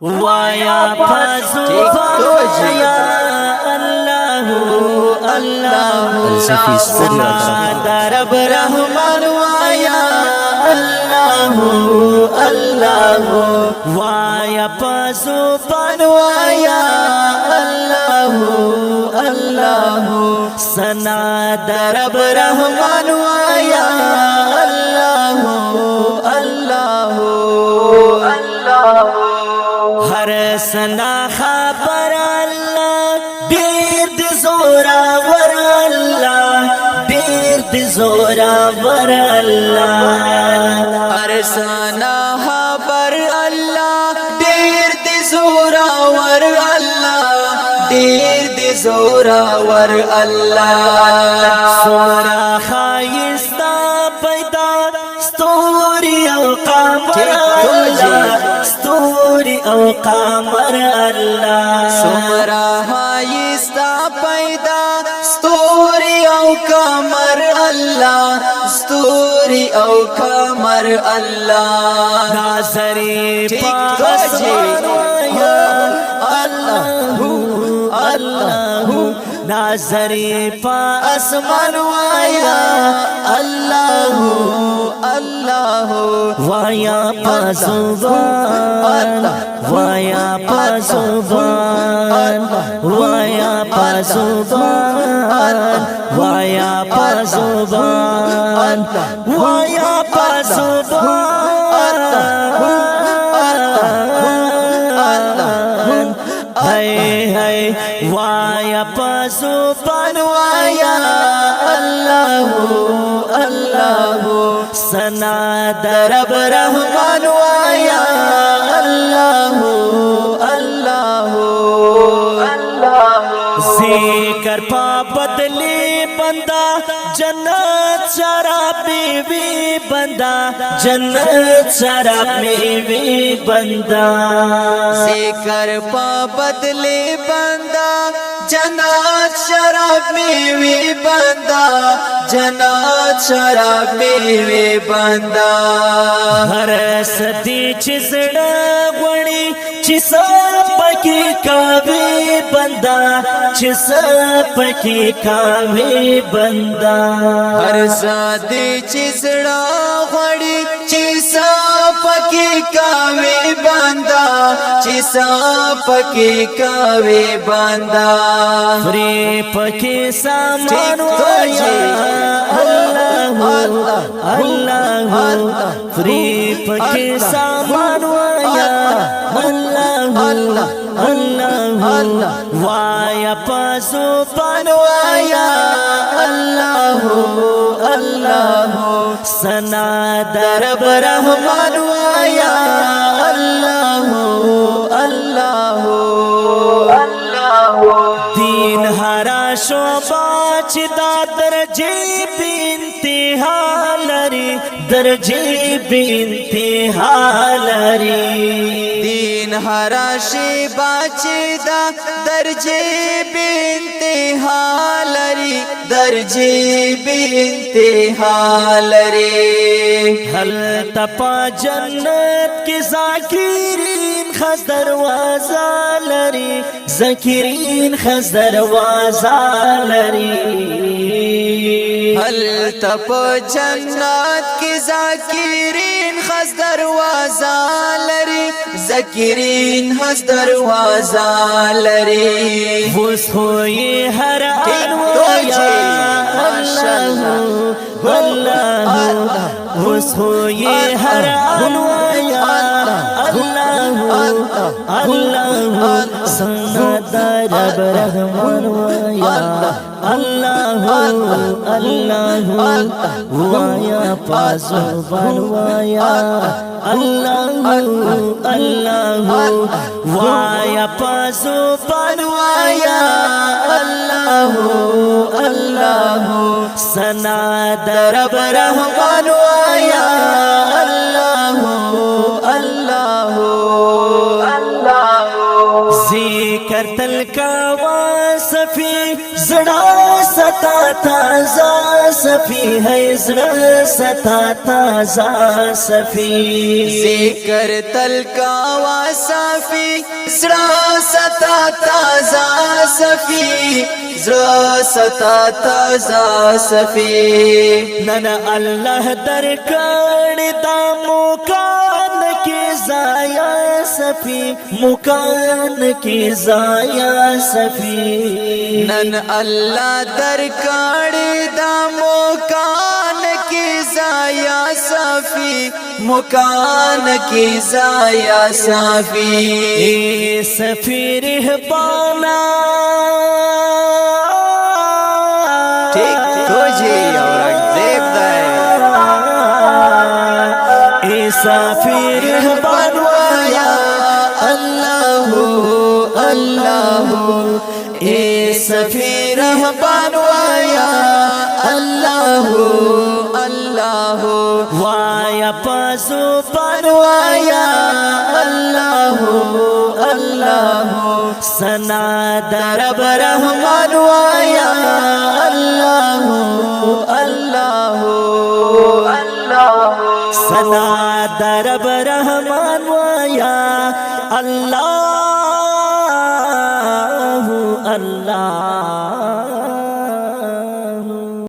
via या अल्लाह अल्लाह सना रब Rahman via अल्लाह अल्लाह वाया पासुबान वाया अल्लाह अल्लाह सना रब रहमान वाया अल्लाह अल्लाह अल्लाह हर सना खबर अल्लाह दीर्द जोरा वर अल्लाह दीर्द जोरा वर अल्लाह हर सना खबर अल्लाह दीर्द जोरा वर अल्लाह दीर्द जोरा वर अल्लाह सोरा खाइस्ता पैदा स्तूरी कमर अल्लाह स्तूरी कमर अल्लाह सोरा खाइस्ता पैदा स्तूरी कमर अल्लाह स्तूरी कमर अल्लाह नाज़री पास अल्लाह अल्लाह नाज़री पास मनवाया अल्लाह अल्लाह वाया पासुबान वाया पासुबान वाया पासुबान वाया पासुबान वाया पासुबान है वाया पासुबान वाया अल्लाह अल्लाह सना रब रहमान वाया अल्लाह अल्लाह अल्लाह जिक्र पा बदले बंदा जन्नत शराब में भी बंदा जन्नत शराब में भी बंदा जिक्र पा बदले बंदा जन्नत शराब में भी बंदा जन्नत शराब में भी बंदा हर सदी चिसड़ा वणी चिसा पकी कावे बंदा चिसा पकी कावे बंदा हर सदी चिसड़ा वणी चिसा पकी कावे बंदा चिसा पकी कावे बंदा फ्री पकी सामान वाया अल्लाह अल्लाह फ्री पकी सामान वाया अल्लाह अल्लाह वाया पासुबान वाया अल्लाह अल्लाह सना रब रहमान वाया अल्लाह अल्लाह अल्लाह दीन हरा शोबाच दर्जे बिंतिहा लरी दर्जे बिंतिहा लरी दीन हरा बाचदा दर्जे बिंतिहा लरी दर्जे बिंतिहा लरी हल तपा जन्नत के ज़ाकिरीन खस दरवाज़ा लरी ज़ाकिरीन खस दरवाज़ा लरी हल तप जन्नत के ज़ाकिरीन खस दरवाज़ा लरी ज़ाकिरीन हस दरवाज़ा लरी वुस हो ये हर अनवाया अल्लाह अल्लाह वुस हो ये हर अनवाया अल्लाह अल्लाह सना रब रहमान वाया अल्लाह अल्लाह वाया पासुबान वाया अल्लाह अल्लाह वाया पासुबान वाया अल्लाह अल्लाह सना रब रहमान वाया अल्लाह अल्लाह अल्लाह जिक्र तल का वासफी जड़ा सता ताजा सफी है ज़रा सता ताजा सफी जिक्र तलकावा साफी ज़रा सता ताजा सफी ज़रा सता ताजा सफी नन अल्लाह दरकार दा मुकान की जाया सफी मुकान की जाया सफी नन अल्लाह दरकार दा मुकान की जाया सफी मुकान की जाया सफी सफीर पाना ठीक तुझे और देखता है सफीर बनवाया अल्लाह अल्लाह ए सफीर बनवाया अल्लाह अल्लाह वाया पासो बनवाया अल्लाह अल्लाह सना दरब रहमान वाया अल्लाह अल्लाह अल्लाह सना दरब रहमान वाया अल्लाह